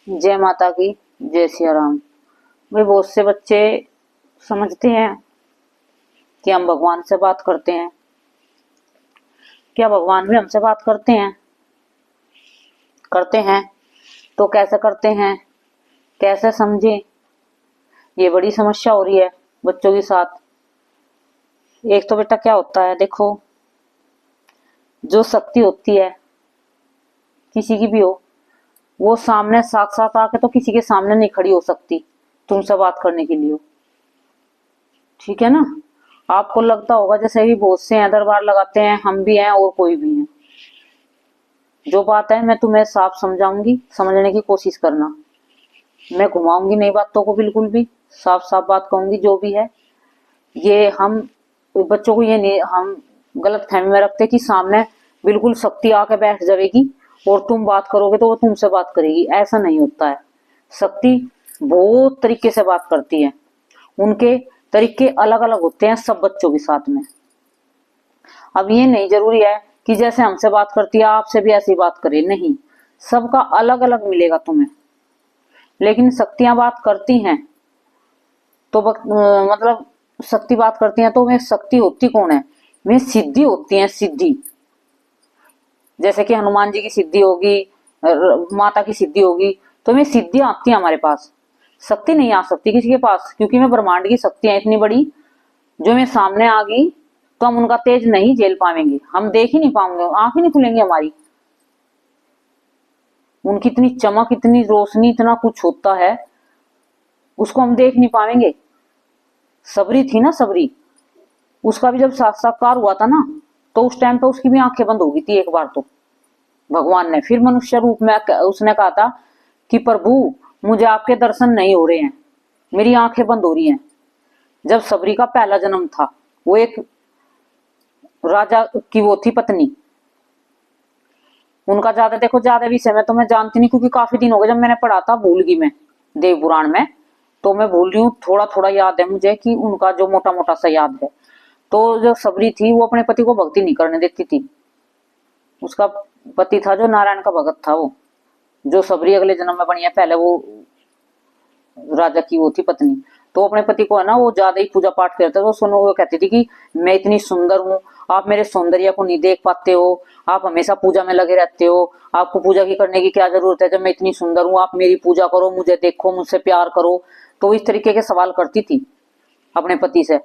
जय माता की, जय सिया राम। भाई बहुत से बच्चे समझते हैं कि हम भगवान से बात करते हैं। क्या भगवान भी हमसे बात करते हैं? करते हैं तो कैसे करते हैं, कैसे समझे? ये बड़ी समस्या हो रही है बच्चों के साथ। एक तो बेटा क्या होता है, देखो, जो शक्ति होती है किसी की भी हो, वो सामने साक्षात आके तो किसी के सामने नहीं खड़ी हो सकती तुमसे बात करने के लिए। ठीक है ना? आपको लगता होगा जैसे भी बहुत से हैं, दरबार लगाते हैं, हम भी हैं और कोई भी है। जो बात है मैं तुम्हें साफ समझाऊंगी, समझने की कोशिश करना। मैं घुमाऊंगी नहीं बातों को, बिल्कुल भी साफ साफ बात कहूंगी जो भी है। ये हम बच्चों को ये नहीं हम गलत फहमी में रखते कि सामने बिल्कुल शक्ति आके बैठ जाएगी और तुम बात करोगे तो वो तुमसे बात करेगी। ऐसा नहीं होता है। शक्ति बहुत तरीके से बात करती है, उनके तरीके अलग अलग होते हैं सब बच्चों के साथ में। अब ये नहीं जरूरी है कि जैसे हमसे बात करती है आपसे भी ऐसी बात करे, नहीं, सबका अलग अलग मिलेगा तुम्हें। लेकिन शक्तियां बात करती हैं तो मतलब शक्ति बात करती हैं तो वे शक्ति होती कौन है? वे सिद्धि होती हैं, सिद्धि। जैसे कि हनुमान जी की सिद्धि होगी, माता की सिद्धि होगी, तो वे सिद्धियां आती हैं हमारे पास। शक्ति नहीं आ सकती किसी के पास, क्योंकि मैं ब्रह्मांड की शक्तियां इतनी बड़ी जो मैं सामने आ गई तो हम उनका तेज नहीं झेल पाएंगे, हम देख ही नहीं पाएंगे, आंख ही नहीं खुलेंगी हमारी। उनकी इतनी चमक, इतनी रोशनी, इतना कुछ होता है, उसको हम देख नहीं पाएंगे। सबरी थी ना, सबरी, उसका भी जब साक्षात्कार हुआ था ना, तो उस टाइम पे उसकी भी आंखें बंद हो गई थी एक बार तो। भगवान ने फिर मनुष्य रूप में उसने कहा था कि प्रभु मुझे आपके दर्शन नहीं हो रहे हैं, मेरी आंखें बंद हो रही हैं। जब सबरी का पहला जन्म था, वो एक राजा की वो थी पत्नी। उनका ज्यादा देखो, ज्यादा विषय में तो मैं जानती नहीं, क्योंकि काफी दिन हो गए जब मैंने पढ़ा था, भूल गई मैं देव पुराण में, तो मैं भूल रही हूँ। थोड़ा थोड़ा याद है मुझे कि उनका जो मोटा मोटा सा याद है। तो जो सबरी थी वो अपने पति को भक्ति नहीं करने देती थी। उसका पति था जो नारायण का भगत था, वो जो सबरी अगले जन्म में बनी है, पहले वो राजा की वो थी पत्नी। तो अपने पति को है ना वो ज्यादा ही पूजा पाठ करते थे। तो सुनो, वो कहती थी कि मैं इतनी सुंदर हूँ, आप मेरे सौंदर्य को नहीं देख पाते हो, आप हमेशा पूजा में लगे रहते हो, आपको पूजा की करने की क्या जरूरत है, जब मैं इतनी सुंदर हूँ, आप मेरी पूजा करो, मुझे देखो, मुझसे प्यार करो। तो इस तरीके के सवाल करती थी अपने पति से।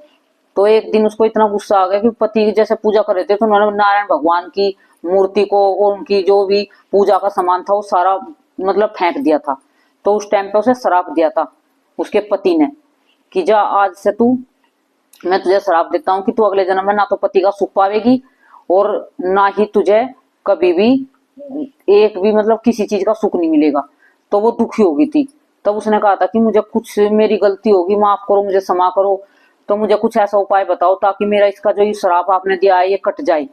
तो एक दिन उसको इतना गुस्सा आ गया कि पति जैसे पूजा कर रहे थे तो उन्होंने नारायण भगवान की मूर्ति को और उनकी जो भी पूजा का सामान था वो सारा मतलब फेंक दिया था। तो उस टाइम पे उसे श्राप दिया था उसके पति ने कि जा आज से तू, मैं तुझे श्राप देता हूँ कि तू अगले जन्म में ना तो पति का सुख पावेगी और ना ही तुझे कभी भी एक भी मतलब किसी चीज का सुख नहीं मिलेगा। तो वो दुखी हो गई थी। तब उसने कहा था कि मुझे कुछ मेरी गलती होगी, माफ करो, मुझे क्षमा करो, तो मुझे कुछ ऐसा उपाय बताओ ताकि मेरा इसका जो ये श्राप आपने दिया है ये कट जाए।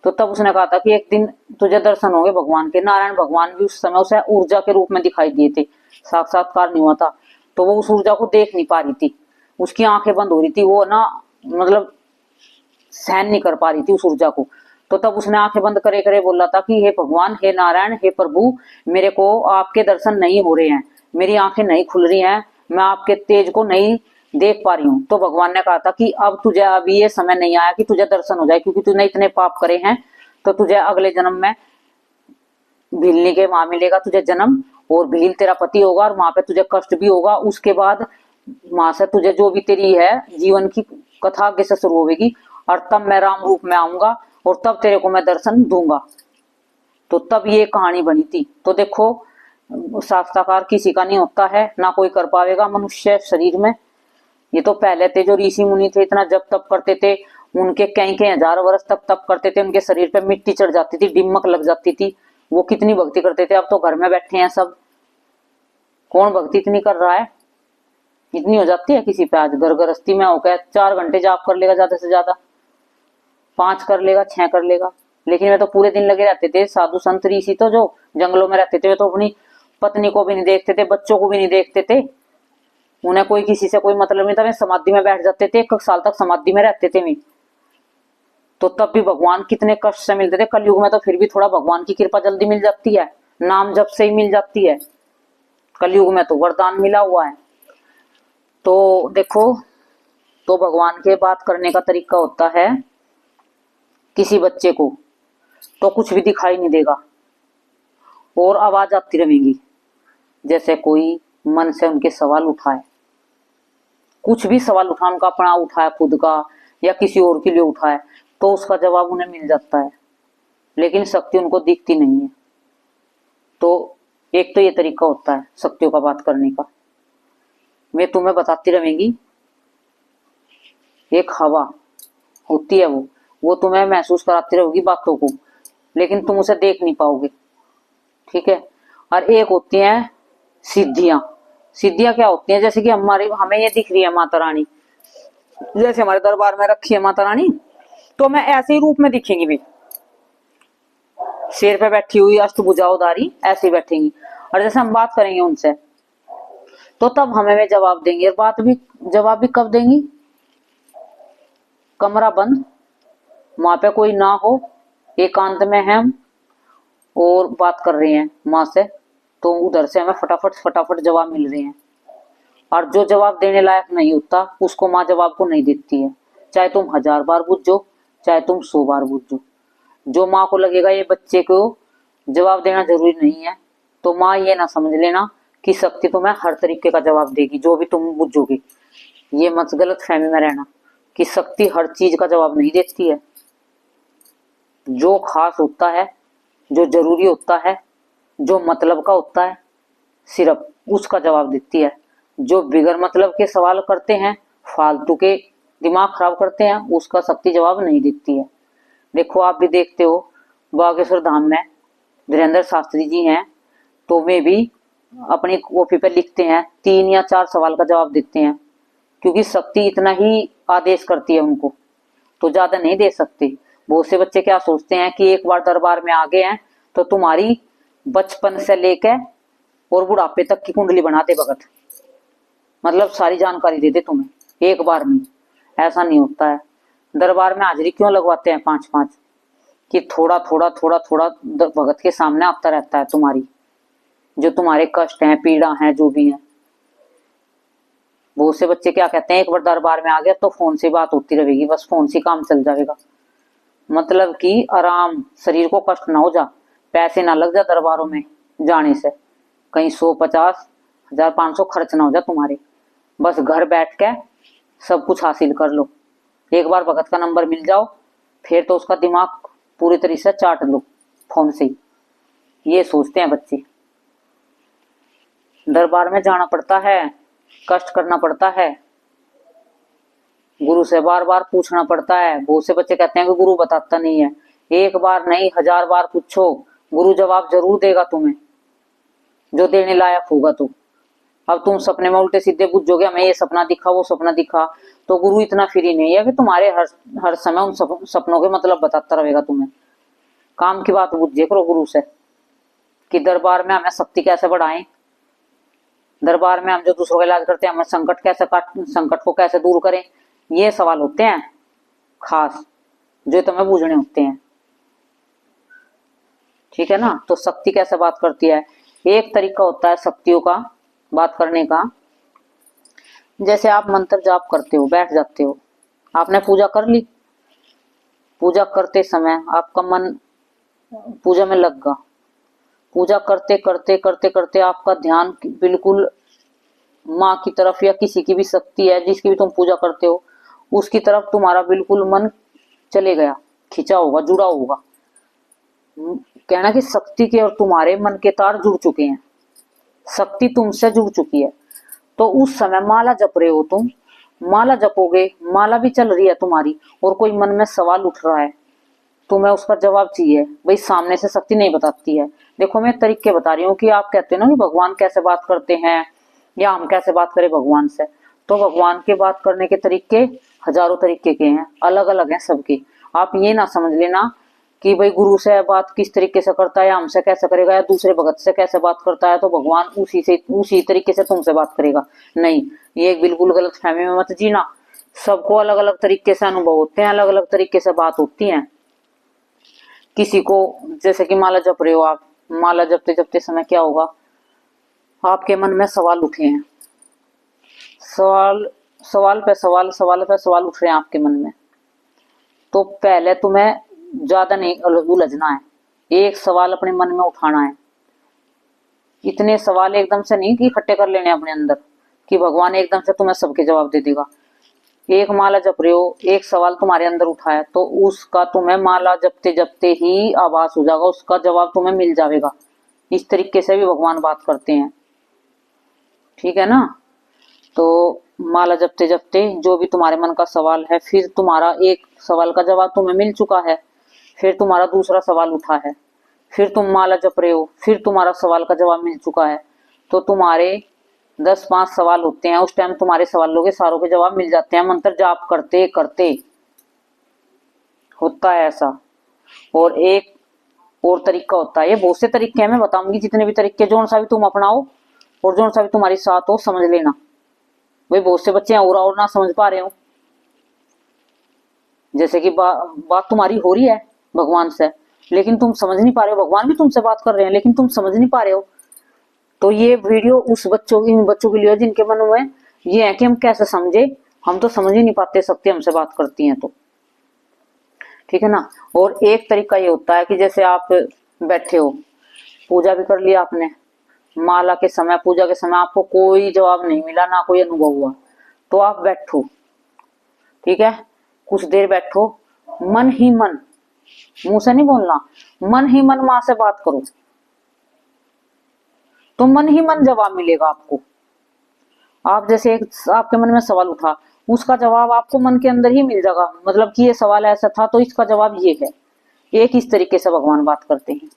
तो तब उसने कहा था कि एक दिन तुझे दर्शन होंगे भगवान के। नारायण भगवान भी उस समय उसे ऊर्जा के रूप में दिखाई दिए थे, साक्षात्कार नहीं हुआ था। तो वो उस ऊर्जा को देख नहीं पा रही थी, उसकी आंखें बंद हो रही थी, वो ना मतलब सहन नहीं कर पा रही थी उस ऊर्जा को। तो तब उसने आंखें बंद करे करे बोला था कि हे भगवान, हे नारायण, हे प्रभु, मेरे को आपके दर्शन नहीं हो रहे हैं, मेरी आंखें नहीं खुल रही हैं, मैं आपके तेज को नहीं देख पा रही हूँ। तो भगवान ने कहा था कि अब तुझे अभी ये समय नहीं आया कि तुझे दर्शन हो जाए, क्योंकि तूने इतने पाप करे हैं, तो तुझे अगले जन्म में भीलनी के वहां मिलेगा तुझे जन्म, और भील तेरा पति होगा और वहां पे तुझे कष्ट भी होगा। उसके बाद वहां से तुझे जो भी तेरी है जीवन की कथा आगे से शुरू होगी, और तब मैं राम रूप में आऊंगा और तब तेरे को मैं दर्शन दूंगा। तो तब ये कहानी बनी थी। तो देखो, साक्षात्कार किसी का नहीं होता है, ना कोई कर पाएगा मनुष्य शरीर में। ये तो पहले थे जो ऋषि मुनि थे, इतना जप तप करते थे, उनके कई कई हजार वर्ष तक तप करते थे, उनके शरीर पे मिट्टी चढ़ जाती थी, डिमक लग जाती थी, वो कितनी भक्ति करते थे। अब तो घर में बैठे हैं सब, कौन भक्ति इतनी कर रहा है? इतनी हो जाती है किसी पे? आज घर गृहस्थी में होकर 4 घंटे जाप कर लेगा, ज्यादा से ज्यादा 5 कर लेगा, 6 कर लेगा। लेकिन वे तो पूरे दिन लगे रहते थे। साधु संत ऋषि तो जो जंगलों में रहते थे, वे तो अपनी पत्नी को भी नहीं देखते थे, बच्चों को भी नहीं देखते थे, उन्हें कोई किसी से कोई मतलब नहीं था। वे समाधि में बैठ जाते थे, 1 साल तक समाधि में रहते थे वे। तो तब भी भगवान कितने कष्ट से मिलते थे। कलयुग में तो फिर भी थोड़ा भगवान की कृपा जल्दी मिल जाती है, नाम जब से ही मिल जाती है। कलयुग में तो वरदान मिला हुआ है। तो देखो, तो भगवान के बात करने का तरीका होता है, किसी बच्चे को तो कुछ भी दिखाई नहीं देगा और आवाज आती रहेगी, जैसे कोई मन से उनके सवाल उठाए, कुछ भी सवाल उठा, उनका अपना उठाए, खुद का या किसी और के लिए उठाए, तो उसका जवाब उन्हें मिल जाता है, लेकिन शक्ति उनको दिखती नहीं है। तो एक तो ये तरीका होता है शक्तियों का बात करने का। मैं तुम्हें बताती रहेंगी। एक हवा होती है, वो तुम्हें महसूस कराती रहेगी बातों को, लेकिन तुम उसे देख नहीं पाओगे, ठीक है। और एक होती हैं सिद्धियां। सिद्धियां क्या होती हैं, जैसे कि हमें ये दिख रही है माता रानी, जैसे हमारे दरबार में रखी है माता रानी, तो मैं ऐसे ही रूप में दिखेंगी भी, शेर पे बैठी हुई अष्टभुजाओधारी ऐसे ही बैठेंगी। और जैसे हम बात करेंगे उनसे, तो तब हमें वे जवाब देंगी। और जवाब भी कब देंगी, कमरा बंद, वहां पे कोई ना हो, एकांत में है हम और बात कर रहे हैं माँ से, तो उधर से हमें फटाफट जवाब मिल रहे हैं। और जो जवाब देने लायक नहीं होता उसको माँ जवाब को नहीं देती है, चाहे तुम 1000 बार पूछो, चाहे तुम 100 बार पूछो। जो माँ को लगेगा ये बच्चे को जवाब देना जरूरी नहीं है, तो माँ ये ना समझ लेना कि शक्ति तुम्हें हर तरीके का जवाब देगी जो भी तुम पूछोगे। ये मत गलत फहमी में रहना कि शक्ति हर चीज का जवाब नहीं देती है। जो खास होता है, जो जरूरी होता है, जो मतलब का होता है, सिर्फ उसका जवाब देती है। जो बिगर मतलब के सवाल करते हैं, फालतू के दिमाग खराब करते हैं, उसका शक्ति जवाब नहीं देती है। देखो, आप भी देखते हो बागेश्वर धाम में धीरेन्द्र शास्त्री जी हैं, तो वे भी अपनी कॉपी पे लिखते हैं, 3 या 4 सवाल का जवाब देते हैं, क्योंकि शक्ति इतना ही आदेश करती है उनको, तो ज्यादा नहीं दे सकते। बहुत से बच्चे क्या सोचते हैं कि एक बार दरबार में आ गए हैं तो तुम्हारी बचपन से लेकर और बुढ़ापे तक की कुंडली बना दे भगत, मतलब सारी जानकारी दे दे तुम्हें एक बार में। ऐसा नहीं होता है। दरबार में हाजिरी क्यों लगवाते हैं 5-5, कि थोड़ा थोड़ा भगत के सामने आता रहता है तुम्हारी, जो तुम्हारे कष्ट हैं, पीड़ा हैं, जो भी है। बहुत से बच्चे क्या कहते हैं, एक बार दरबार में आ गया तो फोन से बात होती रहेगी, बस फोन से काम चल जाएगा, मतलब कि आराम, शरीर को कष्ट ना हो जा, पैसे ना लग जा दरबारों में जाने से, कहीं 100-50 1000 500 खर्च ना हो जा तुम्हारे, बस घर बैठ के सब कुछ हासिल कर लो। एक बार भगत का नंबर मिल जाओ, फिर तो उसका दिमाग पूरी तरह से चाट लो फोन से ही, ये सोचते हैं बच्चे। दरबार में जाना पड़ता है, कष्ट करना पड़ता है, गुरु से बार बार पूछना पड़ता है। बहुत से बच्चे कहते हैं कि गुरु बताता नहीं है। एक बार नहीं, 1000 बार पूछो, गुरु जवाब जरूर देगा तुम्हें, जो देने लायक होगा। तो अब तुम सपने में उल्टे सीधे पूछोगे, हमें ये सपना दिखा, वो सपना दिखा, तो गुरु इतना फ्री नहीं है कि तुम्हारे हर समय उन सपनों के मतलब बताता रहेगा तुम्हें। काम की बात पूछिए करो गुरु से, कि दरबार में हमें शक्ति कैसे बढ़ाएं, दरबार में हम जो दूसरों का इलाज करते हैं, हमें संकट को कैसे दूर करें। ये सवाल होते हैं खास, जो तुम्हें बूझने होते हैं, ठीक है ना। तो शक्ति कैसे बात करती है, एक तरीका होता है शक्तियों का बात करने का। जैसे आप मंत्र जाप करते हो, बैठ जाते हो, आपने पूजा कर ली, पूजा करते समय आपका मन पूजा में लग गया, पूजा करते करते करते करते आपका ध्यान बिल्कुल माँ की तरफ या किसी की भी शक्ति है जिसकी भी तुम पूजा करते हो उसकी तरफ तुम्हारा बिल्कुल मन चले गया, खिंचा होगा, जुड़ा होगा। कहना कि शक्ति के और तुम्हारे मन के तार जुड़ चुके हैं, शक्ति तुमसे जुड़ चुकी है। तो उस समय माला जप रहे हो तुम, माला जपोगे, माला भी चल रही है तुम्हारी, और कोई मन में सवाल उठ रहा है, तुम्हें उसका जवाब चाहिए, भाई सामने से शक्ति नहीं बताती है। देखो, मैं तरीके बता रही हूँ कि आप कहते हो ना कि भगवान कैसे बात करते हैं या हम कैसे बात करें भगवान से, तो भगवान के बात करने के तरीके हजारों तरीके के हैं, अलग अलग हैं सबके। आप ये ना समझ लेना कि भाई गुरु से बात किस तरीके से करता है या हमसे कैसे करेगा या दूसरे भगत से कैसे बात करता है तो भगवान उसी तरीके से तुमसे बात करेगा, नहीं, ये बिल्कुल गलत फहमी में मत जीना। सबको अलग अलग तरीके से अनुभव होते हैं, अलग अलग तरीके से बात होती है। किसी को, जैसे कि माला जप रहे हो आप, माला जपते जपते समय क्या होगा, आपके मन में सवाल उठे हैं, सवाल सवाल पे सवाल, सवाल पे सवाल उठ रहे हैं आपके मन में। तो पहले तुम्हें ज्यादा नहीं उलझना है, एक सवाल अपने मन में उठाना है। इतने सवाल एकदम से नहीं कि इकट्ठे कर लेने अपने अंदर कि भगवान एकदम से तुम्हें सबके जवाब दे देगा। एक माला जप रहे हो, एक सवाल तुम्हारे अंदर उठा है, तो उसका तुम्हें माला जपते जपते ही आभास हो जाएगा, उसका जवाब तुम्हें मिल जाएगा। इस तरीके से भी भगवान बात करते हैं, ठीक है ना। तो माला जपते जपते जो भी तुम्हारे मन का सवाल है, फिर तुम्हारा एक सवाल का जवाब तुम्हें मिल चुका है, फिर तुम्हारा दूसरा सवाल उठा है, फिर तुम माला जप रहे हो, फिर तुम्हारा सवाल का जवाब मिल चुका है। तो तुम्हारे 10-5 सवाल होते हैं, उस टाइम तुम्हारे सवालों के सारों के जवाब मिल जाते हैं मंत्र जाप करते करते, होता है ऐसा। और एक और तरीका होता है, ये बहुत से तरीके हैं, मैं बताऊंगी जितने भी तरीके, जो सा भी तुम अपनाओ और जो सा भी तुम्हारी साथ हो समझ लेना। भाई बहुत से बच्चे हैं और ना समझ पा रहे हो, जैसे कि बात तुम्हारी हो रही है भगवान से, लेकिन तुम समझ नहीं पा रहे हो, भगवान भी तुमसे बात कर रहे हैं लेकिन तुम समझ नहीं पा रहे हो। तो ये वीडियो उस बच्चों के लिए जिनके मन में ये है कि हम कैसे समझे, हम तो समझ ही नहीं पाते, शक्ति हमसे बात करती हैं तो, ठीक है ना। और एक तरीका ये होता है कि जैसे आप बैठे हो, पूजा भी कर लिया आपने, माला के समय, पूजा के समय आपको कोई जवाब नहीं मिला, ना कोई अनुभव हुआ, तो आप बैठो, ठीक है, कुछ देर बैठो, मन ही मन, मुंह से नहीं बोलना, मन ही मन मां से बात करो, तो मन ही मन जवाब मिलेगा आपको। आप जैसे एक आपके मन में सवाल उठा, उसका जवाब आपको मन के अंदर ही मिल जाएगा, मतलब कि ये सवाल ऐसा था तो इसका जवाब ये है। एक इस तरीके से भगवान बात करते हैं।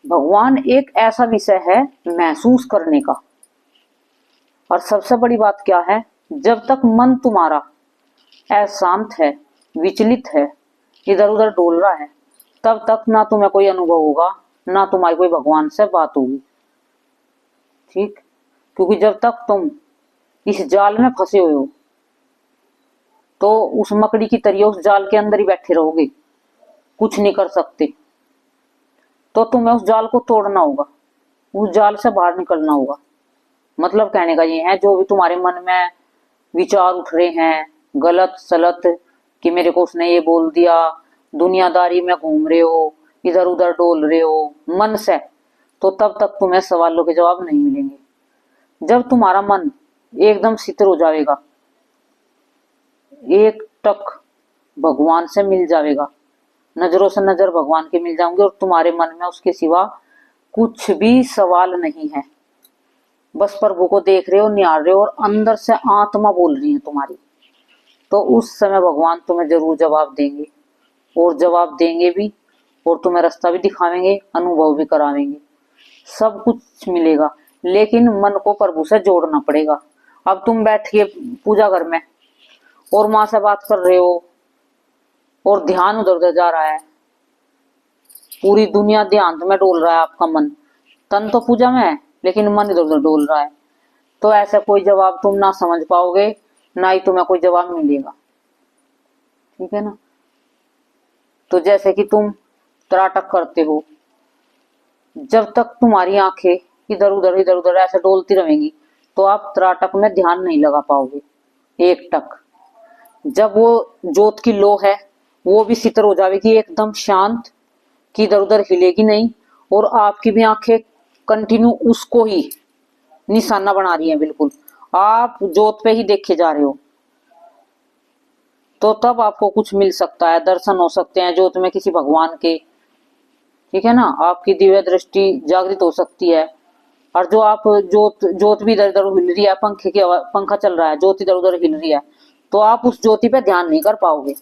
भगवान एक ऐसा विषय है महसूस करने का। और सबसे बड़ी बात क्या है, जब तक मन तुम्हारा अशांत है, विचलित है, इधर उधर डोल रहा है, तब तक ना तुम्हें कोई अनुभव होगा, ना तुम्हारी कोई भगवान से बात होगी, ठीक। क्योंकि जब तक तुम इस जाल में फंसे हुए हो, तो उस मकड़ी की तरह उस जाल के अंदर ही बैठे रहोगे, कुछ नहीं कर सकते। तो तुम्हें उस जाल को तोड़ना होगा, उस जाल से बाहर निकलना होगा। मतलब कहने का ये है, जो भी तुम्हारे मन में विचार उठ रहे हैं गलत सलत, कि मेरे को उसने ये बोल दिया, दुनियादारी में घूम रहे हो, इधर उधर डोल रहे हो मन से, तो तब तक तुम्हें सवालों के जवाब नहीं मिलेंगे। जब तुम्हारा मन एकदम स्थिर हो जाएगा, एक टक भगवान से मिल जाएगा, नजरों से नजर भगवान के मिल जाओगे, और तुम्हारे मन में उसके सिवा कुछ भी सवाल नहीं है, बस प्रभु को देख रहे हो, निहार रहे हो, और अंदर से आत्मा बोल रही है तुम्हारी। तो उस समय भगवान तुम्हें जरूर जवाब देंगे, और जवाब देंगे भी, और तुम्हें रास्ता भी दिखावेंगे, अनुभव भी करावेंगे, सब कुछ मिलेगा। लेकिन मन को प्रभु से जोड़ना पड़ेगा। अब तुम बैठ के पूजा घर में और माँ से बात कर रहे हो, और ध्यान उधर उधर जा रहा है, पूरी दुनिया ध्यान में डोल रहा है आपका मन, तन तो पूजा में है लेकिन मन इधर उधर डोल रहा है, तो ऐसा कोई जवाब तुम ना समझ पाओगे, ना ही तुम्हें कोई जवाब मिलेगा, ठीक है ना। तो जैसे कि तुम त्राटक करते हो, जब तक तुम्हारी आंखें इधर उधर ऐसे डोलती रहेंगी, तो आप त्राटक में ध्यान नहीं लगा पाओगे एक टक। जब वो जोत की लो है वो भी सितर हो जाएगी एकदम शांत, कि इधर उधर हिलेगी नहीं, और आपकी भी आंखें कंटिन्यू उसको ही निशाना बना रही हैं, बिल्कुल आप जोत पे ही देखे जा रहे हो, तो तब आपको कुछ मिल सकता है, दर्शन हो सकते हैं जोत में किसी भगवान के, ठीक है ना। आपकी दिव्य दृष्टि जागृत हो सकती है। और जो आप जोत भी इधर उधर हिल रही है, पंखा चल रहा है, जोत इधर उधर हिल रही है, तो आप उस ज्योति पे ध्यान नहीं कर पाओगे।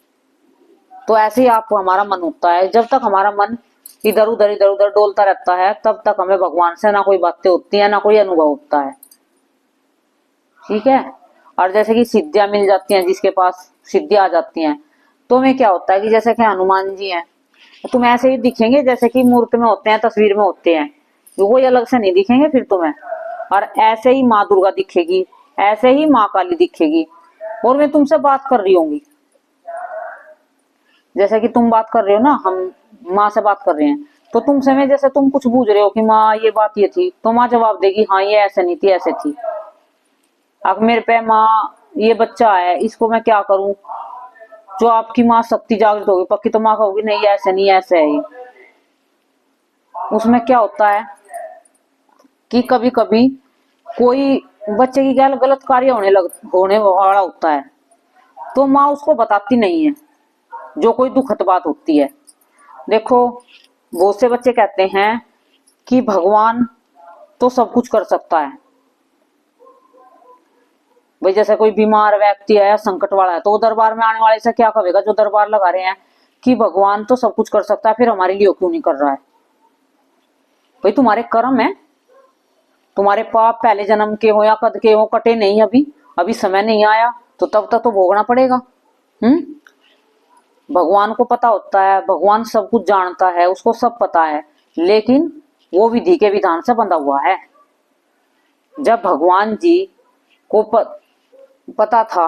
तो ऐसे ही आप हमारा मन उठता है, जब तक हमारा मन इधर उधर डोलता रहता है, तब तक हमें भगवान से ना कोई बातें होती है, ना कोई अनुभव होता है, ठीक है। और जैसे कि सिद्धियां मिल जाती हैं, जिसके पास सिद्धियां आ जाती हैं, तो में क्या होता है कि जैसे कि हनुमान जी हैं, तुम ऐसे ही दिखेंगे जैसे कि मूर्त में होते हैं, तस्वीर में होते हैं, कोई अलग से नहीं दिखेंगे फिर तुम्हें। और ऐसे ही माँ दुर्गा दिखेगी, ऐसे ही माँ काली दिखेगी, और मैं तुमसे बात कर रही होंगी, जैसे कि तुम बात कर रहे हो ना, हम माँ से बात कर रहे हैं, तो तुमसे में जैसे तुम कुछ पूछ रहे हो कि माँ ये बात ये थी, तो माँ जवाब देगी हाँ ये ऐसे नहीं थी ऐसे थी। अब मेरे पे माँ ये बच्चा है इसको मैं क्या करूं, जो आपकी माँ शक्ति जागृत होगी पक्की, तो माँ कहोगी नहीं ऐसे नहीं ऐसे है ये। उसमें क्या होता है कि कभी कभी कोई बच्चे की गलत कार्य होने वाला होता है, तो माँ उसको बताती नहीं है, जो कोई दुखद बात होती है। देखो बहुत से बच्चे कहते हैं कि भगवान तो सब कुछ कर सकता है। भाई जैसे कोई बीमार व्यक्ति है या संकट वाला है, तो वो दरबार में आने वाले से क्या कहेगा, जो दरबार लगा रहे हैं, कि भगवान तो सब कुछ कर सकता है, फिर हमारे लिए क्यों नहीं कर रहा है। भाई तुम्हारे कर्म है, तुम्हारे पाप पहले जन्म के हो या कद के हो, कटे नहीं अभी, अभी समय नहीं आया, तो तब तक तो भोगना पड़ेगा। भगवान को पता होता है, भगवान सब कुछ जानता है, उसको सब पता है, लेकिन वो विधि के विधान से बंधा हुआ है। जब भगवान जी को पता था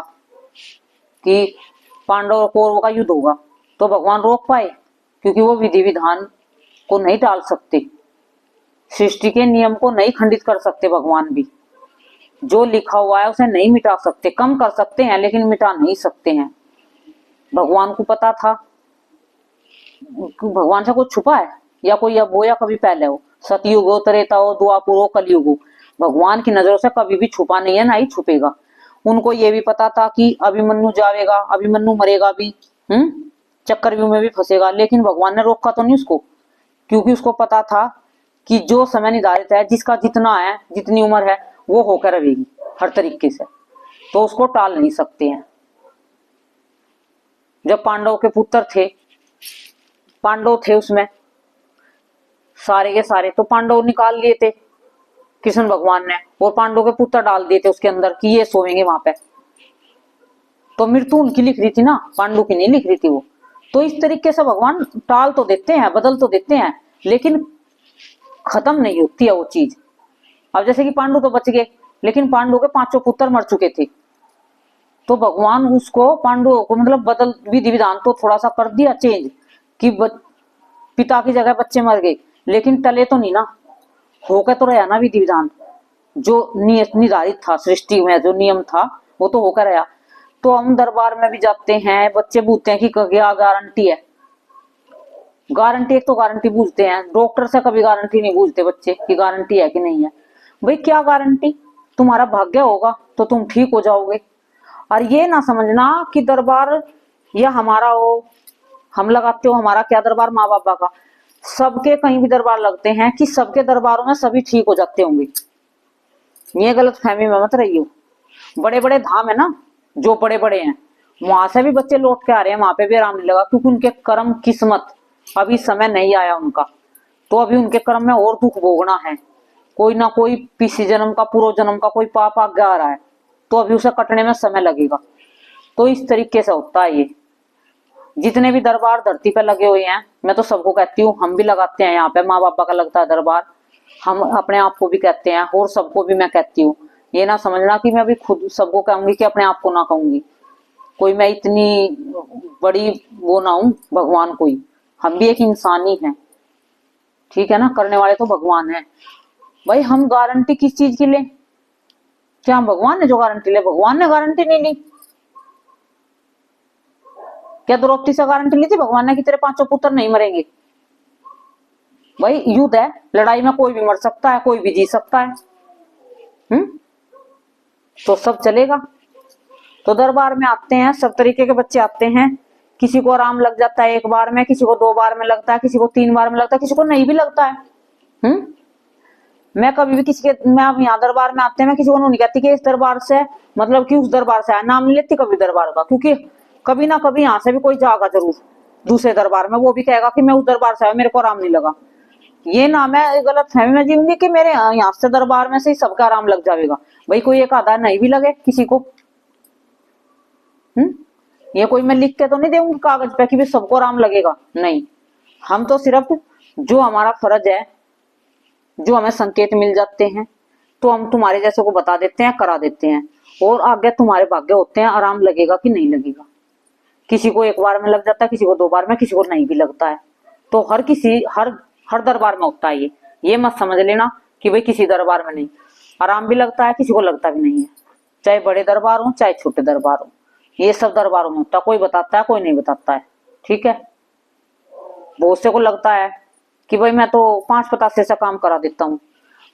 कि पांडव और कौरवों का युद्ध होगा, तो भगवान रोक पाए, क्योंकि वो विधि विधान को नहीं टाल सकते, सृष्टि के नियम को नहीं खंडित कर सकते। भगवान भी जो लिखा हुआ है उसे नहीं मिटा सकते, कम कर सकते हैं लेकिन मिटा नहीं सकते हैं। भगवान को पता था, भगवान से कुछ छुपा है या कोई अब हो या कभी पहले हो, सतयुग हो, त्रेता हो, द्वापर हो, कलयुग हो, भगवान की नजरों से कभी भी छुपा नहीं है, ना ही छुपेगा। उनको ये भी पता था कि अभिमन्यु जाएगा, अभिमन्यु मरेगा भी, चक्रव्यूह में भी फंसेगा, लेकिन भगवान ने रोका तो नहीं उसको, क्योंकि उसको पता था कि जो समय निर्धारित है, जिसका जितना है, जितनी उम्र है, वो होकर रहेगी हर तरीके से, तो उसको टाल नहीं सकते हैं। जब पांडव के पुत्र थे, पांडव थे उसमें सारे के सारे, तो पांडव निकाल लिए थे कृष्ण भगवान ने, और पांडव के पुत्र डाल दिए थे उसके अंदर कि ये सोएंगे वहां पे। तो मृत्यु उनकी लिख रही थी ना, पांडु की नहीं लिख रही थी वो। तो इस तरीके से भगवान टाल तो देते हैं, बदल तो देते हैं, लेकिन खत्म नहीं होती है वो चीज। अब जैसे कि पांडु तो बच गए, लेकिन पांडु के 5 पुत्र मर चुके थे, तो भगवान उसको पांडु को मतलब बदल विधि विधान तो थोड़ा सा कर दिया चेंज, कि पिता की जगह बच्चे मर गए, लेकिन टले तो नहीं ना, होकर तो रहा ना विधि विधान, जो निर्धारित था सृष्टि में, जो नियम था वो तो होकर रहा। तो हम दरबार में भी जाते हैं, बच्चे पूछते हैं कि क्या गारंटी है, गारंटी, एक तो गारंटी पूछते हैं, डॉक्टर से कभी गारंटी नहीं पूछते बच्चे कि गारंटी है कि नहीं है। भाई क्या गारंटी, तुम्हारा भाग्य होगा तो तुम ठीक हो जाओगे। और ये ना समझना कि दरबार या हमारा हो, हम लगाते हो, हमारा क्या दरबार, माँ बाबा का, सबके कहीं भी दरबार लगते हैं कि सबके दरबारों में सभी ठीक हो जाते होंगे। ये गलत फहमी में मत रहियो। बड़े बड़े धाम है ना, जो बड़े बड़े हैं, वहां से भी बच्चे लौट के आ रहे हैं, वहां पे भी आराम नहीं लगा, क्योंकि उनके कर्म किस्मत अभी समय नहीं आया उनका, तो अभी उनके कर्म में और दुख भोगना है। कोई ना कोई पिछले जन्म का, पूर्व जन्म का कोई पाप आगे आ रहा है, तो अभी उसे कटने में समय लगेगा। तो इस तरीके से होता है ये। जितने भी दरबार धरती पे लगे हुए हैं, मैं तो सबको कहती हूँ, हम भी लगाते हैं यहाँ पे, माँ बापा का लगता है दरबार, हम अपने आप को भी कहते हैं और सबको भी मैं कहती हूँ। ये ना समझना कि मैं भी खुद सबको कहूंगी कि अपने आप को ना कहूंगी, कोई मैं इतनी बड़ी वो ना हूं भगवान कोई, हम भी एक इंसान ही हैं, ठीक है ना, करने वाले तो भगवान है। भाई हम गारंटी किस चीज की ले, क्या हम भगवान ने जो गारंटी ले, भगवान ने गारंटी नहीं ली। क्या द्रौपदी से गारंटी ली थी भगवान ने कि तेरे 5 पुत्र नहीं मरेंगे। भाई युद्ध है, लड़ाई में कोई भी मर सकता है, कोई भी जीत सकता है, तो सब चलेगा। तो दरबार में आते हैं, सब तरीके के बच्चे आते हैं, किसी को आराम लग जाता है 1 बार में, किसी को 2 बार में लगता है, किसी को 3 बार में लगता है, किसी को नहीं भी लगता है। मैं कभी भी किसी के, मैं अब यहाँ दरबार में आते हैं, मैं किसी को नहीं कहती कि इस दरबार से मतलब कि उस दरबार से आया, नाम नहीं लेती कभी दरबार का, क्योंकि कभी ना कभी यहाँ से भी कोई जाएगा जरूर दूसरे दरबार में, वो भी कहेगा कि मैं उस दरबार से आया, मेरे को आराम नहीं लगा। ये ना मैं गलत फहमी में जीऊंगी कि मेरे यहाँ से दरबार में से ही सबका आराम लग जाएगा। भाई कोई एक आधा नहीं भी लगे किसी को, ये कोई मैं लिख के तो नहीं दूंगी कागज पे कि भी सबको आराम लगेगा, नहीं। हम तो सिर्फ जो हमारा फर्ज है, जो हमें संकेत मिल जाते हैं, तो हम तुम्हारे जैसे को बता देते हैं, करा देते हैं, और आगे तुम्हारे भाग्य होते हैं आराम लगेगा कि नहीं लगेगा। किसी को 1 बार में लग जाता है, किसी को 2 बार में, किसी को नहीं भी लगता है। तो हर हर दरबार में होता है ये मत समझ लेना कि भाई किसी दरबार में नहीं। आराम भी लगता है, किसी को लगता भी नहीं है, चाहे बड़े दरबार हो चाहे छोटे दरबार हो, ये सब दरबारों में होता है। कोई बताता है, कोई नहीं बताता है, ठीक है। बहुत से को लगता है कि भाई मैं तो 5 पतासे से काम करा देता हूँ,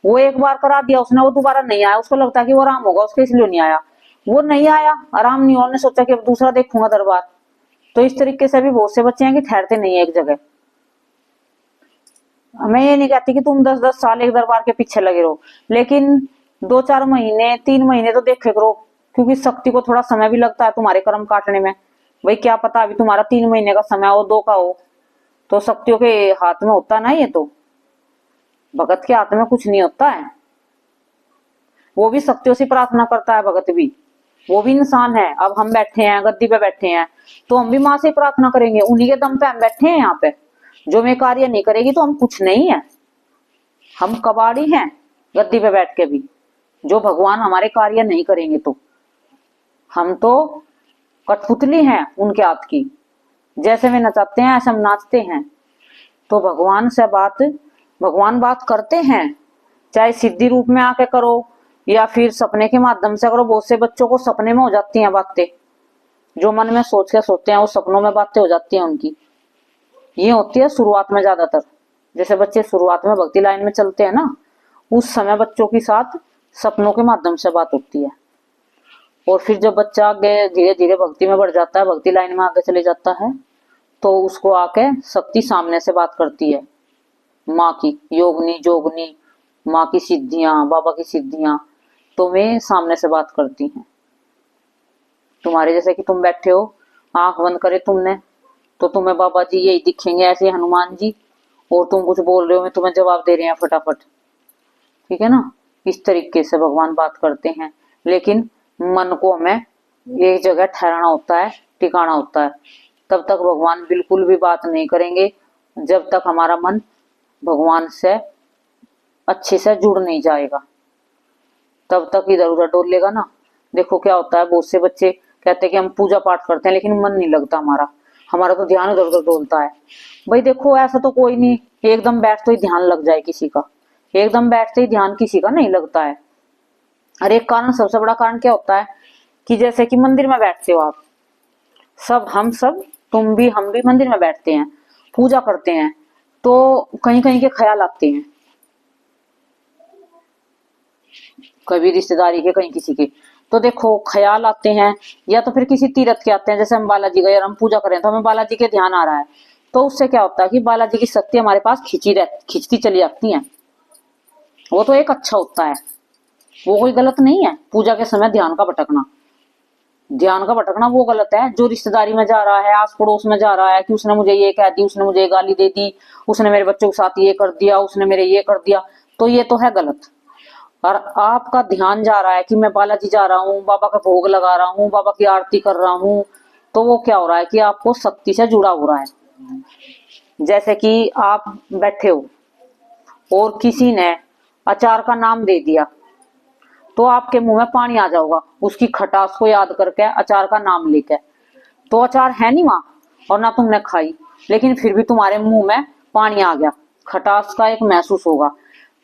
वो एक बार करा दिया उसने, वो दोबारा नहीं आया, उसको लगता है कि वो आराम होगा उसके, इसलिए नहीं आया। वो नहीं आया, आराम नहीं हुआ, उन्होंने सोचा कि अब दूसरा देखूंगा दरबार। तो इस तरीके से भी बहुत से बच्चे हैं कि ठहरते नहीं है एक जगह। मैं ये नहीं कहती कि तुम 10-10 साल एक दरबार के पीछे लगे रहो, लेकिन 2-4 महीने 3 महीने तो देखे करो, क्योंकि शक्ति को थोड़ा समय भी लगता है तुम्हारे कर्म काटने में। भाई क्या पता अभी तुम्हारा 3 महीने का समय हो, 2 का हो, तो शक्तियों के हाथ में होता ना, ये तो भगत के हाथ में कुछ नहीं होता है। वो भी शक्तियों से प्रार्थना करता है, भगत भी, वो भी इंसान है। अब हम बैठे हैं गद्दी पे बैठे हैं, तो हम भी माँ से प्रार्थना करेंगे, उन्हीं के दम पे हम बैठे हैं यहाँ पे। जो मैं कार्य नहीं करेगी तो हम कुछ नहीं है, हम कबाड़ी हैं गद्दी पे बैठ के भी। जो भगवान हमारे कार्य नहीं करेंगे तो हम तो कठपुतली हैं उनके हाथ की, जैसे वे नचाते हैं ऐसे हम नाचते हैं। तो भगवान बात करते हैं, चाहे सिद्धि रूप में आके करो या फिर सपने के माध्यम से करो। बहुत से बच्चों को सपने में हो जाती हैं बातें, जो मन में सोच के सोचते हैं वो सपनों में बातें हो जाती हैं उनकी। ये होती है शुरुआत में ज्यादातर, जैसे बच्चे शुरुआत में भक्ति लाइन में चलते हैं ना, उस समय बच्चों के साथ सपनों के माध्यम से बात होती है। और फिर जब बच्चा आगे धीरे धीरे भक्ति में बढ़ जाता है, भक्ति लाइन में आगे चले जाता है, तो उसको आके शक्ति सामने से बात करती है, माँ की योगनी जोगनी, माँ की सिद्धियां, बाबा की सिद्धियां, तो वे सामने से बात करती हैं। तुम्हारे जैसे कि तुम बैठे हो, आंख बंद करे तुमने, तो तुम्हें बाबा जी यही दिखेंगे, ऐसे हनुमान जी, और तुम कुछ बोल रहे हो, मैं तुम्हें जवाब दे रहे हैं फटाफट, ठीक है ना। इस तरीके से भगवान बात करते हैं, लेकिन मन को हमें एक जगह ठहराना होता है, टिकाना होता है। तब तक भगवान बिल्कुल भी बात नहीं करेंगे जब तक हमारा मन भगवान से अच्छे से जुड़ नहीं जाएगा, तब तक इधर उधर डोलेगा ना। देखो क्या होता है, बहुत से बच्चे कहते हैं कि हम पूजा पाठ करते हैं लेकिन मन नहीं लगता हमारा, हमारा तो ध्यान इधर उधर डोलता है। भाई देखो ऐसा तो कोई नहीं, एकदम बैठ तो ही ध्यान लग जाए किसी का, एकदम बैठते ही ध्यान किसी का नहीं लगता है। और एक कारण, सबसे बड़ा कारण क्या होता है कि जैसे कि मंदिर में बैठते हो आप, हम सब, तुम भी हम भी मंदिर में बैठते हैं, पूजा करते हैं, तो कहीं कहीं के ख्याल आते हैं, कभी रिश्तेदारी के कहीं किसी के, तो देखो ख्याल आते हैं, या तो फिर किसी तीर्थ के आते हैं। जैसे हम बालाजी गए और हम पूजा करें तो हमें बालाजी के ध्यान आ रहा है, तो उससे क्या होता है कि बालाजी की शक्ति हमारे पास खिंचती चली जाती है। वो तो एक अच्छा होता है, वो कोई गलत नहीं है। पूजा के समय ध्यान का भटकना वो गलत है। जो रिश्तेदारी में जा रहा है, आस पड़ोस में जा रहा है कि उसने मुझे ये कह दी, उसने मुझे गाली दे दी, उसने मेरे बच्चों के साथ ये कर दिया, उसने मेरे ये कर दिया, तो ये तो है गलत। और आपका ध्यान जा रहा है कि मैं बालाजी जा रहा हूँ, बाबा का भोग लगा रहा हूँ, बाबा की आरती कर रहा हूँ, तो वो क्या हो रहा है कि आपको शक्ति से जुड़ा हो रहा है। जैसे कि आप बैठे हो और किसी ने अचार का नाम दे दिया, तो आपके मुंह में पानी आ जाएगा उसकी खटास को याद करके, अचार का नाम लेके। तो अचार है नहीं वहां और ना तुमने खाई, लेकिन फिर भी तुम्हारे मुंह में पानी आ गया, खटास का एक महसूस होगा।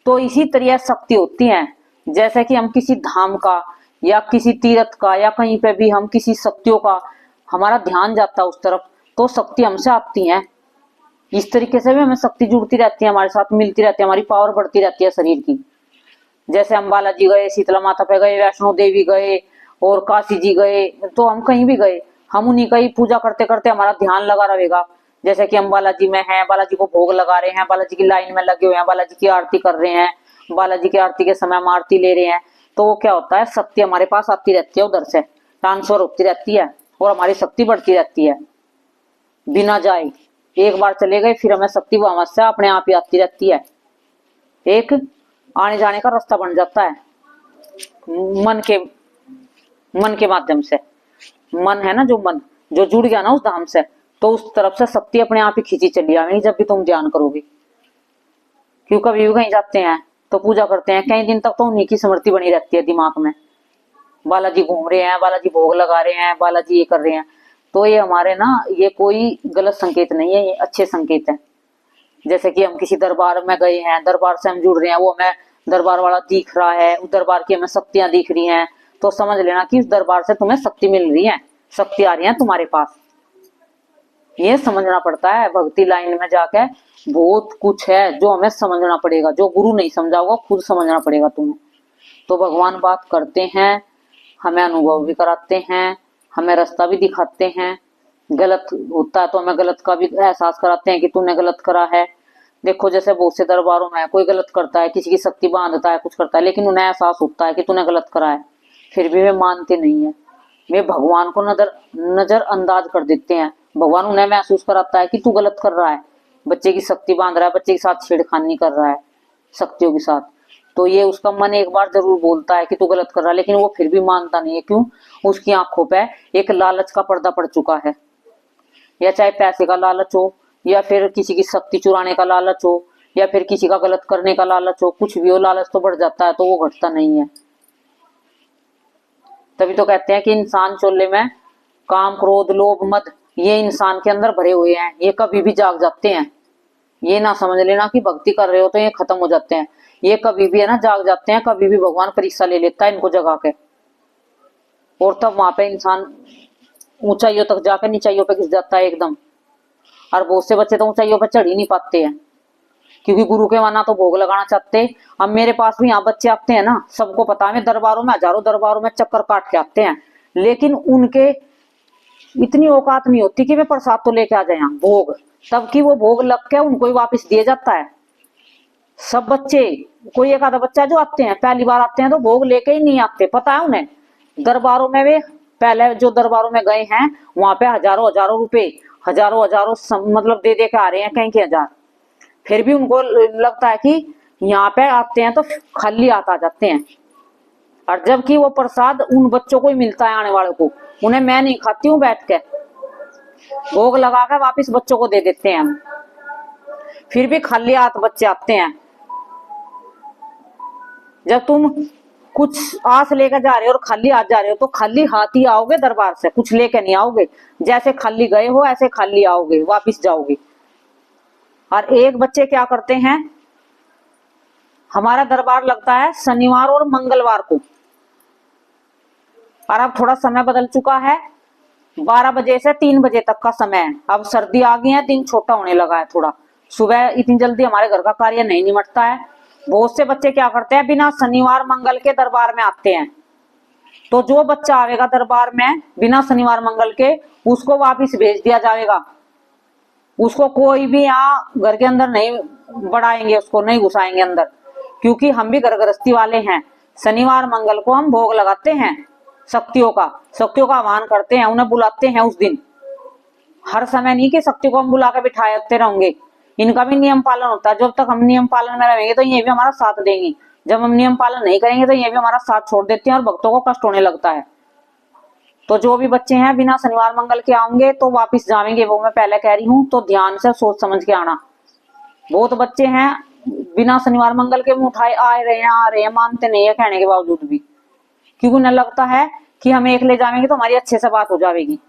तो इसी तरह शक्ति होती है, जैसे कि हम किसी धाम का या किसी तीर्थ का या कहीं पे भी हम किसी शक्तियों का, हमारा ध्यान जाता है उस तरफ, तो शक्ति हमसे आती है। इस तरीके से भी हमें शक्ति जुड़ती रहती है, हमारे साथ मिलती रहती है, हमारी पावर बढ़ती रहती है शरीर की। जैसे हम बालाजी गए, शीतला माता पे गए, वैष्णो देवी गए और काशी जी गए, तो हम कहीं भी गए, हम उन्हीं का ही पूजा करते करते हमारा ध्यान लगा रहेगा। जैसे कि हम बालाजी में हैं, बालाजी को भोग लगा रहे हैं, बालाजी की लाइन में लगे हुए हैं, बालाजी की आरती कर रहे हैं, बालाजी की आरती के समय हम आरती ले रहे हैं, तो वो क्या होता है, शक्ति हमारे पास आती रहती है, उधर से ट्रांसफर होती रहती है और हमारी शक्ति बढ़ती रहती है बिना जाए। एक बार चले गए फिर हमें शक्ति वहां से अपने आप ही आती रहती है, एक आने जाने का रास्ता बन जाता है मन के माध्यम से। मन है ना, जो मन जो जुड़ गया ना उस धाम से, तो उस तरफ से शक्ति अपने आप ही खींची चली आएगी जब भी तुम ध्यान करोगे। क्यों, कभी भी कहीं जाते हैं तो पूजा करते हैं, कई दिन तक तो उन्हीं की स्मृति बनी रहती है दिमाग में, बालाजी घूम रहे हैं, बालाजी भोग लगा रहे हैं, बालाजी ये कर रहे हैं। तो ये हमारे ना, ये कोई गलत संकेत नहीं है, ये अच्छे संकेत है। जैसे कि हम किसी दरबार में गए हैं, दरबार से हम जुड़ रहे हैं, वो हमें दरबार वाला दिख रहा है, उस दरबार की हमें शक्तियां दिख रही हैं, तो समझ लेना कि उस दरबार से तुम्हें शक्ति मिल रही है, शक्ति आ रही है तुम्हारे पास। ये समझना पड़ता है भक्ति लाइन में जाके, बहुत कुछ है जो हमें समझना पड़ेगा, जो गुरु नहीं समझाओगा खुद समझना पड़ेगा तुम्हें। तो भगवान बात करते हैं, हमें अनुभव भी कराते हैं, हमें रास्ता भी दिखाते हैं, गलत होता है तो हमें गलत का भी एहसास कराते हैं कि तूने गलत करा है। देखो जैसे बहुत से दरबारों में कोई गलत करता है, किसी की शक्ति बांधता है, कुछ करता है, लेकिन उन्हें एहसास होता है कि तूने गलत करा है, फिर भी वे मानते नहीं है, वे भगवान को नजरअंदाज कर देते हैं। भगवान उन्हें महसूस कराता है कि तू गलत कर रहा है, बच्चे की शक्ति बांध रहा है, बच्चे के साथ छेड़खानी कर रहा है शक्तियों के साथ, तो ये उसका मन एक बार जरूर बोलता है कि तू गलत कर रहा है, लेकिन वो फिर भी मानता नहीं है। क्यों? उसकी आंखों पे एक लालच का पर्दा पड़ चुका है, या चाहे पैसे का लालच हो, या फिर किसी की शक्ति चुराने का लालच हो, या फिर किसी का गलत करने का लालच हो, कुछ भी हो, लालच तो बढ़ जाता है, तो वो घटता नहीं है। तभी तो कहते हैं कि इंसान चोले में काम, क्रोध, लोभ, मद, ये इंसान के अंदर भरे हुए हैं, ये कभी भी जाग जाते हैं। ये ना समझ लेना कि भक्ति कर रहे हो तो ये खत्म हो जाते हैं, ये कभी भी है ना जाग जाते हैं, कभी भी भगवान परीक्षा ले लेता है इनको जगा के, और तब वहां पे इंसान ऊंचाइयों तक जाकर नीचाइयों पे घिस जाता है एकदम। और बहुत से बच्चे तो ऊंचाइयों पे चढ़ ही नहीं पाते हैं, क्योंकि गुरु के वहां तो भोग लगाना चाहते। अब मेरे पास भी यहाँ बच्चे आते हैं ना, सबको पता है दरबारों में, हजारों दरबारों में चक्कर काट के आते हैं, लेकिन उनके इतनी औकात नहीं होती कि वे प्रसाद तो लेके आ जाए यहाँ भोग, तब कि वो भोग लग के उनको ही वापस दिया जाता है। सब बच्चे, कोई एक आधा बच्चा जो आते हैं पहली बार आते हैं तो भोग लेके ही नहीं आते, पता है उन्हें। दरबारों में वे पहले जो दरबारों में गए हैं वहां पे हजारों हजारों रुपए, हजारों हजारों मतलब दे दे के आ रहे हैं, कहीं के हजार, फिर भी उनको लगता है कि यहाँ पे आते हैं तो खाली हाथ आ जाते हैं। और जबकि वो प्रसाद उन बच्चों को ही मिलता है, आने वालों को, उन्हें मैं नहीं खाती हूँ बैठ के, भोग लगा कर वापिस बच्चों को दे देते हैं हम, फिर भी खाली हाथ बच्चे आते हैं। जब तुम कुछ आस लेकर जा रहे हो और खाली हाथ जा रहे हो तो खाली हाथ ही आओगे दरबार से, कुछ लेकर नहीं आओगे। जैसे खाली गए हो ऐसे खाली आओगे, वापिस जाओगे। और एक बच्चे क्या करते हैं, हमारा दरबार लगता है शनिवार और मंगलवार को, और अब थोड़ा समय बदल चुका है, 12 बजे से 3 बजे तक का समय है। अब सर्दी आ गई है, दिन छोटा होने लगा है थोड़ा, सुबह इतनी जल्दी हमारे घर का कार्य नहीं निपटता है। बहुत से बच्चे क्या करते हैं, बिना शनिवार मंगल के दरबार में आते हैं, तो जो बच्चा आवेगा दरबार में बिना शनिवार मंगल के, उसको वापिस भेज दिया जाएगा। उसको कोई भी यहाँ घर के अंदर नहीं बढ़ाएंगे, उसको नहीं घुसाएंगे अंदर, क्योंकि हम भी घर गृहस्थी वाले हैं। शनिवार मंगल को हम भोग लगाते हैं शक्तियों का आह्वान करते हैं, उन्हें बुलाते हैं उस दिन। हर समय नहीं कि शक्ति को हम बुला कर बिठाते रहेंगे, इनका भी नियम पालन होता है। जब तक हम नियम पालन में रहेंगे तो ये भी हमारा साथ देंगे, जब हम नियम पालन नहीं करेंगे तो ये भी हमारा साथ छोड़ देते हैं और भक्तों को कष्ट होने लगता है। तो जो भी बच्चे हैं बिना शनिवार मंगल के आएंगे तो वापिस जाएंगे, वो मैं पहले कह रही हूँ, तो ध्यान से सोच समझ के आना। बहुत बच्चे हैं बिना शनिवार मंगल के उठाए आ रहे हैं, मानते नहीं है कहने के बावजूद भी, क्योंकि उन्हें लगता है कि हम एक ले जाएंगे तो हमारी अच्छे से बात हो जाएगी।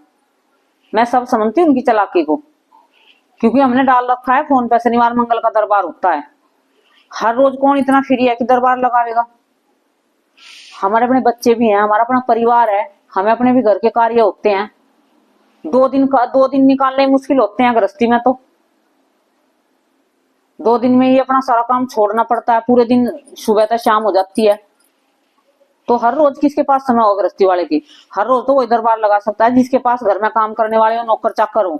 मैं सब समझती हूँ उनकी चालाकी को, क्योंकि हमने डाल रखा है फोन पे शनिवार मंगल का दरबार होता है। हर रोज कौन इतना फ्री है कि दरबार लगावेगा। हमारे अपने बच्चे भी हैं, हमारा अपना परिवार है, हमें अपने भी घर के कार्य होते हैं। 2 दिन निकालने मुश्किल होते हैं गृहस्थी में, तो 2 दिन में ही अपना सारा काम छोड़ना पड़ता है, पूरे दिन सुबह तक शाम हो जाती है। तो हर रोज किसके पास समय हो गृहस्थी वाले की, हर रोज तो वही दरबार लगा सकता है जिसके पास घर में काम करने वाले हो, नौकर चाकर हो,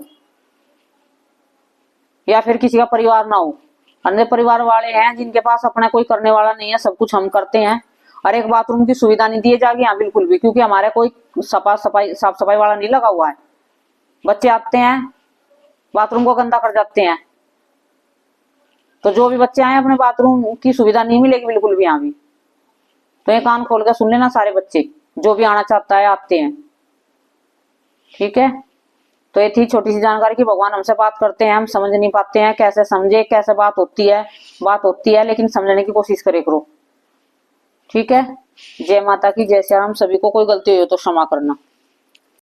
या फिर किसी का परिवार ना हो। अन्य परिवार वाले हैं जिनके पास अपना कोई करने वाला नहीं है, सब कुछ हम करते हैं। और एक बाथरूम की सुविधा नहीं दी जाएगी यहाँ बिल्कुल भी, क्योंकि हमारे कोई साफ सफाई वाला नहीं लगा हुआ है। बच्चे आते हैं बाथरूम को गंदा कर जाते हैं, तो जो भी बच्चे आए अपने बाथरूम की सुविधा नहीं मिलेगी बिल्कुल भी यहाँ भी। तो ये कान खोल कर सुन लेना सारे बच्चे, जो भी आना चाहता है आते हैं, ठीक है। तो ये थी छोटी सी जानकारी कि भगवान हमसे बात करते हैं, हम समझ नहीं पाते हैं, कैसे समझे, कैसे बात होती है लेकिन समझने की कोशिश करे करो, ठीक है। जय माता की, जय श्री राम। सभी को कोई गलती हुई हो तो क्षमा करना।